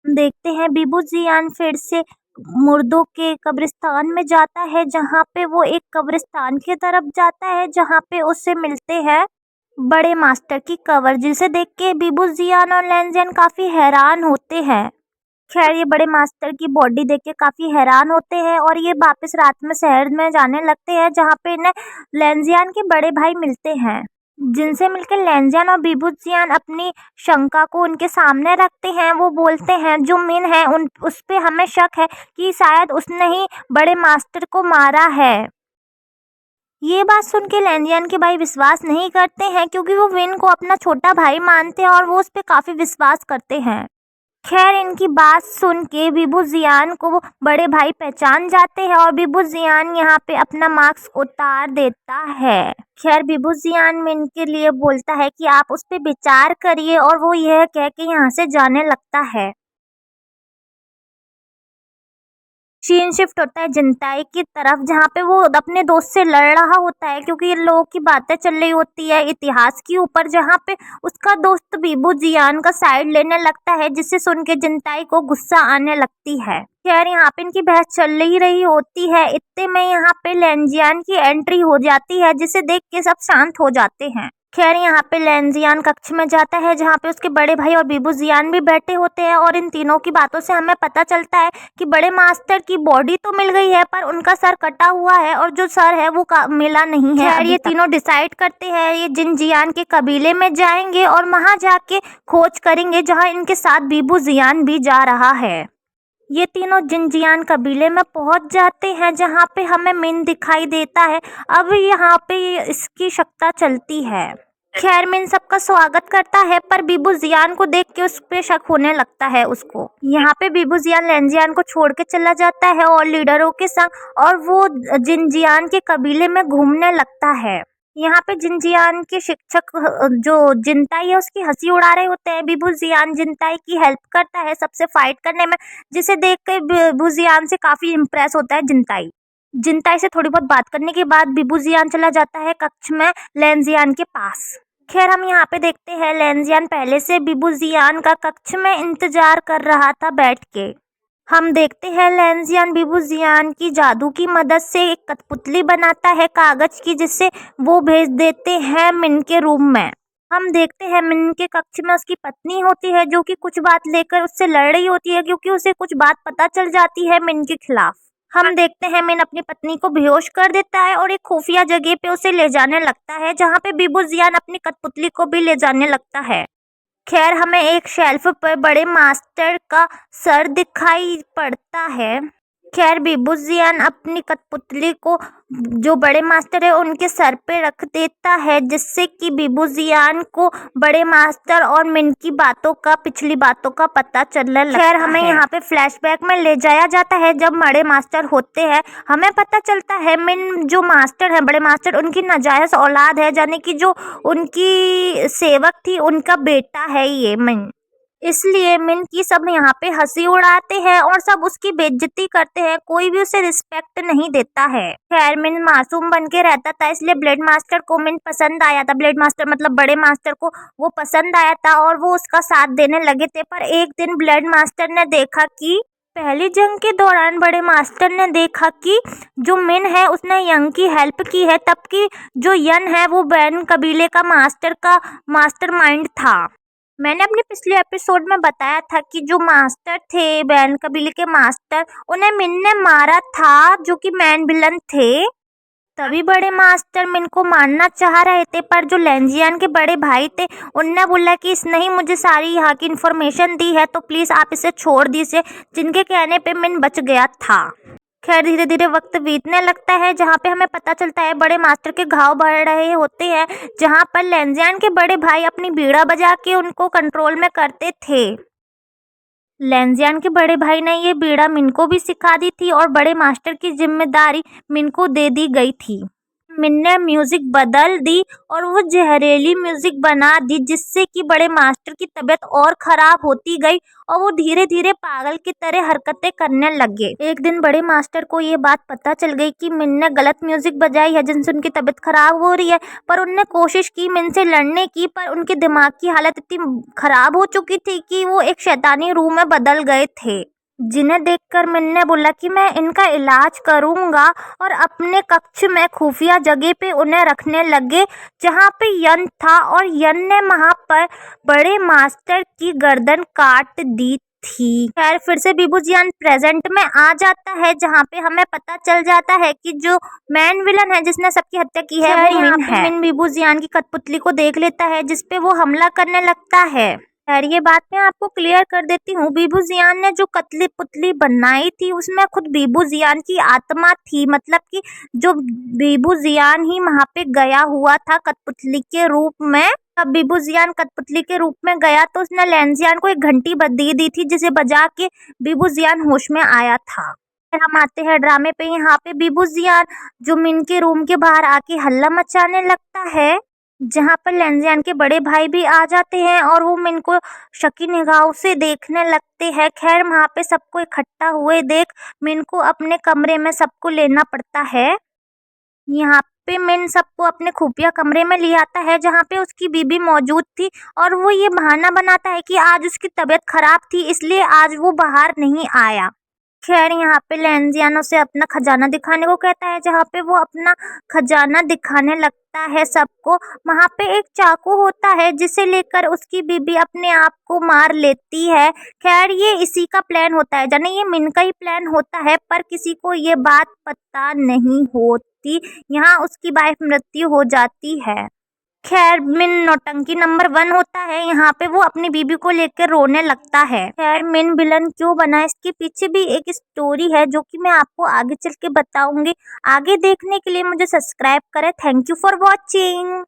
देखते हैं बीबू जियान फिर से मुर्दों के कब्रिस्तान में जाता है, जहाँ पे वो एक कब्रिस्तान की तरफ जाता है जहाँ पे उससे मिलते हैं बड़े मास्टर की कवर, जिसे देख के बीबू जियान और लैंजियन काफी हैरान होते हैं। खैर ये बड़े मास्टर की बॉडी देख के काफी हैरान होते हैं और ये वापस रात में शहर में जाने लगते हैं, जहाँ पे इन्हें लैंजियन के बड़े भाई मिलते हैं, जिनसे मिलकर लैंजियन और बीबूजियान अपनी शंका को उनके सामने रखते हैं। वो बोलते हैं जो मिन है उन उस पे हमें शक है कि शायद उसने ही बड़े मास्टर को मारा है। ये बात सुन के लैंजियन के भाई विश्वास नहीं करते हैं, क्योंकि वो विन को अपना छोटा भाई मानते हैं और वो उस पे काफी विश्वास करते हैं। खैर इनकी बात सुन के बीबू जियान को बड़े भाई पहचान जाते हैं और बीबू जियान यहाँ पे अपना मास्क उतार देता है। खैर बीबू जियान मिन के लिए बोलता है कि आप उस पे विचार करिए और वो यह कह के यहाँ से जाने लगता है। सीन शिफ्ट होता है जिनताई की तरफ, जहाँ पे वो अपने दोस्त से लड़ रहा होता है, क्योंकि ये लोगों की बातें चल रही होती है इतिहास के ऊपर, जहाँ पे उसका दोस्त बीबू जियान का साइड लेने लगता है, जिसे सुन के जिनताई को गुस्सा आने लगती है। खैर यहाँ पे इनकी बहस चल ही रही होती है, इतने में यहाँ पे लैंजियन की एंट्री हो जाती है, जिसे देख के सब शांत हो जाते हैं। खैर यहाँ पे लैंजियन कक्ष में जाता है, जहाँ पे उसके बड़े भाई और बीबू जियान भी बैठे होते हैं और इन तीनों की बातों से हमें पता चलता है कि बड़े मास्टर की बॉडी तो मिल गई है, पर उनका सर कटा हुआ है और जो सर है वो मिला नहीं है। खैर ये तीनों डिसाइड करते हैं ये जिन जियान के कबीले में जाएंगे और वहां जाके खोज करेंगे, जहाँ इनके साथ बीबू जियान भी जा रहा है। ये तीनों जिनजियान कबीले में पहुंच जाते हैं, जहाँ पे हमें मिन दिखाई देता है। अब यहाँ पे इसकी शक्ता चलती है। खैर मिन सबका स्वागत करता है, पर बीबू जियान को देख के उस पे शक होने लगता है उसको। यहाँ पे बीबू जियान लैंजियन को छोड़ के चला जाता है और लीडरों के संग, और वो जिनजियान के कबीले में घूमने लगता है। यहाँ पे जिनजियान के शिक्षक जो जिनताई है उसकी हंसी उड़ा रहे होते हैं। बीबू जियान जिनताई की हेल्प करता है सबसे फाइट करने में, जिसे देख कर बीबू जियान से काफी इम्प्रेस होता है जिनताई। जिनताई से थोड़ी बहुत बात करने के बाद बीबू जियान चला जाता है कक्ष में लैंजियन के पास। खैर हम यहाँ पे देखते हैं लैंजियन पहले से बीबू जियान का कक्ष में इंतजार कर रहा था बैठ के। हम देखते हैं लैंजियन बीबू जियान की जादू की मदद से एक कठपुतली बनाता है कागज की, जिससे वो भेज देते हैं मिन के रूम में। हम देखते हैं मिन के कक्ष में उसकी पत्नी होती है, जो कि कुछ बात लेकर उससे लड़ रही होती है, क्योंकि उसे कुछ बात पता चल जाती है मिन के खिलाफ। हम देखते हैं मिन अपनी पत्नी को बेहोश कर देता है और एक खुफिया जगह पे उसे ले जाने लगता है, जहाँ पे बीबू जियान अपनी कठपुतली को भी ले जाने लगता है। खैर हमें एक शेल्फ पर बड़े मास्टर का सर दिखाई पड़ता है। खैर बीबू जियान अपनी कठपुतली को जो बड़े मास्टर है उनके सर पे रख देता है, जिससे कि बीबू जियान को बड़े मास्टर और मिन की बातों का, पिछली बातों का पता चलने लगता है। खैर हमें यहाँ पे फ्लैशबैक में ले जाया जाता है जब बड़े मास्टर होते हैं। हमें पता चलता है मिन जो मास्टर है, बड़े मास्टर, उनकी नाजायज औलाद है, यानी कि जो उनकी सेवक थी उनका बेटा है ये मिन। इसलिए मिन की सब यहाँ पे हंसी उड़ाते हैं और सब उसकी बेइज्जती करते हैं, कोई भी उसे रिस्पेक्ट नहीं देता है। खैर मिन मासूम बन के रहता था, इसलिए ब्लेड मास्टर को मिन पसंद आया था। ब्लेड मास्टर मतलब बड़े मास्टर को वो पसंद आया था और वो उसका साथ देने लगे थे। पर एक दिन ब्लेड मास्टर ने देखा कि पहली जंग के दौरान बड़े मास्टर ने देखा कि जो मिन है उसने यंग की हेल्प की है, तब की जो यन है वो बैन कबीले का मास्टरमाइंड था। मैंने अपने पिछले एपिसोड में बताया था कि जो मास्टर थे, बैन कबीले के मास्टर, उन्हें मिन ने मारा था, जो कि मैन विलन थे। तभी बड़े मास्टर मिन को मारना चाह रहे थे, पर जो लैंजियन के बड़े भाई थे उनने बोला कि इसने ही मुझे सारी यहाँ की इन्फॉर्मेशन दी है, तो प्लीज आप इसे छोड़ दीजिए, जिनके कहने पे मिन बच गया था। खैर धीरे धीरे वक्त बीतने लगता है, जहाँ पे हमें पता चलता है बड़े मास्टर के घाव बढ़ रहे होते हैं, जहाँ पर लैंजियन के बड़े भाई अपनी बीड़ा बजा के उनको कंट्रोल में करते थे। लैंजियन के बड़े भाई ने ये बीड़ा मिन को भी सिखा दी थी और बड़े मास्टर की जिम्मेदारी मिन को दे दी गई थी। मिन ने म्यूजिक बदल दी और वो जहरीली म्यूजिक बना दी, जिससे कि बड़े मास्टर की तबीयत और खराब होती गई और वो धीरे धीरे पागल की तरह हरकतें करने लगे। एक दिन बड़े मास्टर को ये बात पता चल गई कि मिन ने गलत म्यूजिक बजाई है, जिनसे उनकी तबीयत खराब हो रही है। पर उनने कोशिश की मिन से लड़ने की, पर उनके दिमाग की हालत इतनी खराब हो चुकी थी कि वो एक शैतानी रूह में बदल गए थे। जिन्हें देखकर मिन ने बोला कि मैं इनका इलाज करूंगा और अपने कक्ष में खुफिया जगह पे उन्हें रखने लगे, जहाँ पे यन था, और यन ने वहाँ पर बड़े मास्टर की गर्दन काट दी थी। खैर फिर से बिबुजियान प्रेजेंट में आ जाता है, जहाँ पे हमें पता चल जाता है कि जो मेन विलन है जिसने सबकी हत्या की है वो मिन है। मिन बिबुजियान की कठपुतली को देख लेता है, जिसपे वो हमला करने लगता है। खैर ये बात मैं आपको क्लियर कर देती हूँ, बिबुजियान ने जो कतली पुतली बनाई थी उसमें खुद बिबुजियान की आत्मा थी, मतलब कि जो बिबुजियान ही वहाँ पे गया हुआ था कठपुतली के रूप में। तब बिबुजियान कठपुतली के रूप में गया तो उसने लेंजियान को एक घंटी दे दी थी, जिसे बजा के बिबुजियान होश में आया था। फिर हम आते हैं ड्रामे पे। यहाँ पे बिबुजियान जो मिन के रूम के बाहर आके हल्ला मचाने लगता है, जहाँ पर लेंजियान के बड़े भाई भी आ जाते हैं और वो मिन को शकी निगाहों से देखने लगते हैं। खैर वहाँ पे सबको इकट्ठा हुए देख मिन को अपने कमरे में सबको लेना पड़ता है। यहाँ पे मिन सबको अपने खुफिया कमरे में ले आता है, जहाँ पे उसकी बीबी मौजूद थी, और वो ये बहाना बनाता है कि आज उसकी तबीयत खराब थी, इसलिए आज वो बाहर नहीं आया। खैर यहाँ पे लेंजियान उसे अपना खजाना दिखाने को कहता है, जहाँ पे वो अपना खजाना दिखाने लगता है सबको। वहाँ पे एक चाकू होता है, जिसे लेकर उसकी बीबी अपने आप को मार लेती है। खैर ये इसी का प्लान होता है, जाने ये मिन का ही प्लान होता है, पर किसी को ये बात पता नहीं होती। यहाँ उसकी वाइफ मृत्यु हो जाती है। खैर मिन नौटंकी नंबर 1 होता है, यहाँ पे वो अपनी बीबी को लेकर रोने लगता है। खैर मिन विलन क्यों बना, इसके पीछे भी एक स्टोरी है जो कि मैं आपको आगे चल के बताऊंगी। आगे देखने के लिए मुझे सब्सक्राइब करें। Thank you for watching.